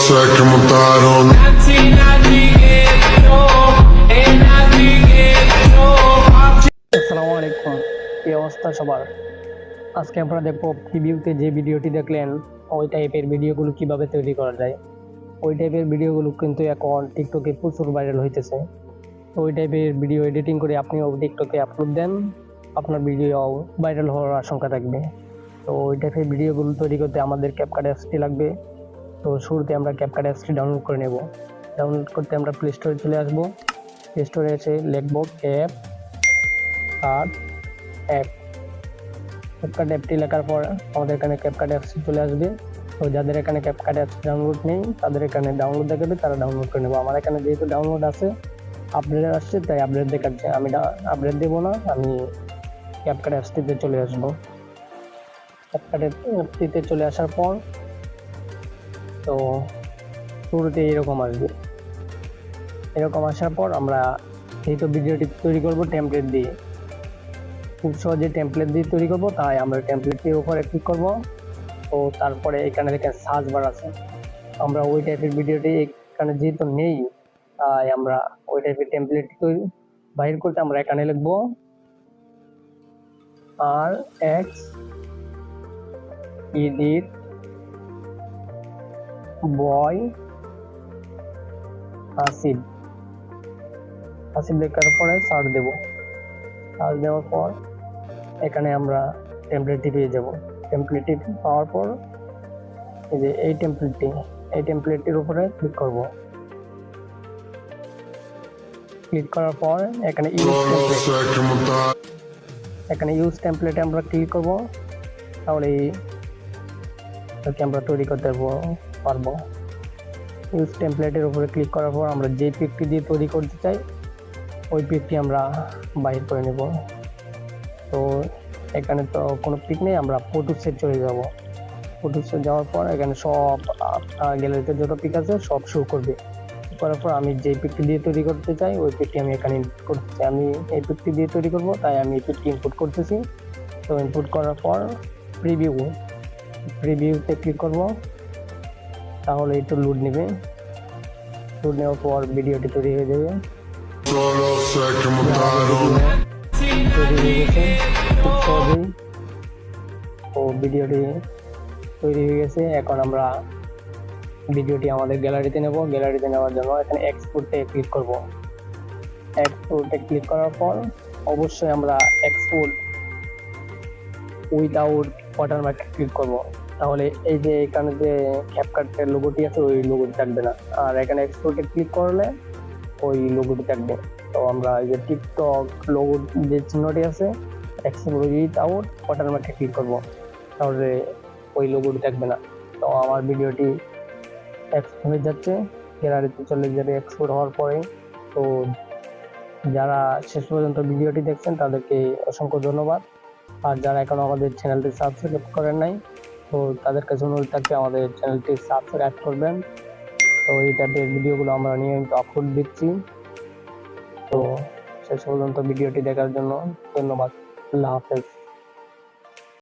sé que montaron. আসসালামু আলাইকুম, কি অবস্থা সবার? আজকে আমরা দেখব প্রিভিউতে যে ভিডিওটি দেখলেন ওই টাইপের ভিডিওগুলো কিভাবে তৈরি করা যায়। ওই টাইপের ভিডিওগুলো কিন্তু এখন টিকটকে প্রচুর ভাইরাল হইতেছে। ওই টাইপের ভিডিও এডিটিং করে আপনিও টিকটকে আপলোড দেন, আপনার ভিডিও ভাইরাল হওয়ার আশঙ্কা থাকবে। তো ওই টাইপের ভিডিওগুলো তৈরি করতে আমাদের ক্যাপকাট অ্যাপসটি লাগবে। তো শুরুতে আমরা ক্যাপকাট অ্যাপসটি ডাউনলোড করে নেব। ডাউনলোড করতে আমরা প্লে স্টোরে চলে আসবো। প্লে স্টোরে এসে লিখব ক্যাপকাট অ্যাপ। ক্যাপকাট অ্যাপটি লেখার পর আমাদের এখানে ক্যাপকাট অ্যাপস চলে আসবে। তো যাদের এখানে ক্যাপকাট অ্যাপস ডাউনলোড নেই তাদের এখানে ডাউনলোড দেখাবে, তারা ডাউনলোড করে নেবো। আমার এখানে যেহেতু ডাউনলোড আছে, আপডেট আসছে, তাই আপডেট দেখাচ্ছে। আমি আপডেট দেবো না, আমি ক্যাপকাট অ্যাপসটিতে চলে আসবো। ক্যাপকাট অ্যাপটিতে চলে আসার পর তো শুরুতে এরকম আসবে। এরকম আসার পর আমরা যেহেতু ভিডিওটি তৈরি করবো টেমপ্লেট দিয়ে, খুব সহজে টেমপ্লেট দিয়ে তৈরি করবো, তাই আমরা টেমপ্লেটটির উপরে ক্লিক করব। তো তারপরে এখানে দেখেন সার্চ বার আছে। আমরা ওই টাইপের ভিডিওটি এখানে যেহেতু নেই, তাই আমরা ওই টাইপের টেমপ্লেটটি তৈরি বাইর করতে আমরা এখানে লিখবো আর এক্স এডিট বয় আসিফ লেখার পরে সার্চ দেব। সার্চ দেওয়ার পর এখানে আমরা টেমপ্লেটটি পেয়ে যাব। টেমপ্লেটটি পাওয়ার পর এই যে এই টেমপ্লেটটির উপরে ক্লিক করব। ক্লিক করার পর এখানে ইউজ টেমপ্লেটে আমরা ক্লিক করব। তাহলে আমরা তৈরি করতে পারবো। ইউজ টেমপ্লেটের উপরে ক্লিক করার পর আমরা যে পিকটি দিয়ে তৈরি করতে চাই ওই পিকটি আমরা বাইর করে নেব। তো এখানে তো কোনো পিক নেই, আমরা ফটো সেট চলে যাব। ফটো সেট যাওয়ার পর এখানে সব গ্যালারিতে যত পিক আছে সব শো করবে। করার পর আমি যে পিকটি দিয়ে তৈরি করতে চাই ওই পিকটি আমি এখানে ইনপুট করতে চাই। আমি এই পিকটি দিয়ে তৈরি করব, তাই আমি এই পিকটি ইনপুট করতেছি। তো ইনপুট করার পর প্রিভিউতে ক্লিক করব। তাহলে একটু লোড নেবে। লোড নেওয়ার পর ভিডিওটি তৈরি হয়ে যাবে। তৈরি হয়ে গেছে খুব সহজেই। তো ভিডিওটি তৈরি হয়ে গেছে। এখন আমরা ভিডিওটি আমাদের গ্যালারিতে নেব। গ্যালারিতে নেওয়ার জন্য এখানে এক্সপোর্টে ক্লিক করব। এক্সপোর্টে ক্লিক করার পর অবশ্যই আমরা এক্সপোর্ট উইদাউট ওয়াটারমার্ক ক্লিক করব। তাহলে এই যে এখানে যে ক্যাপকাটের লোগোটি আছে ওই লোগোটি থাকবে না, আর এখানে এক্সপোর্টে ক্লিক করলে ওই লোগোটি থাকবে। তো আমরা এই যে টিকটক লোগো যে চিহ্নটি আছে এক্সপোর্ট উইদাউট ওয়াটারমার্কে ক্লিক করব, তাহলে ওই লোগোটি থাকবে না। তো আমার ভিডিওটি এক্সপোর্ট হয়ে যাচ্ছে, গ্যালারিতে চলে যাবে এক্সপোর্ট হওয়ার পরে। তো যারা শেষ পর্যন্ত ভিডিওটি দেখছেন তাদেরকে অসংখ্য ধন্যবাদ। আর যারা এখনো আমাদের চ্যানেলটি সাবস্ক্রাইব করেন নাই, তো তাদের কাছে অনুরোধ থাকবে আমাদের চ্যানেলটি সাবস্ক্রাইব করবেন। তো এই টাইপের ভিডিওগুলো আমরা নিয়মিত আপলোড দিচ্ছি। তো শেষ পর্যন্ত ভিডিওটি দেখার জন্য ধন্যবাদ। আল্লাহ হাফেজ।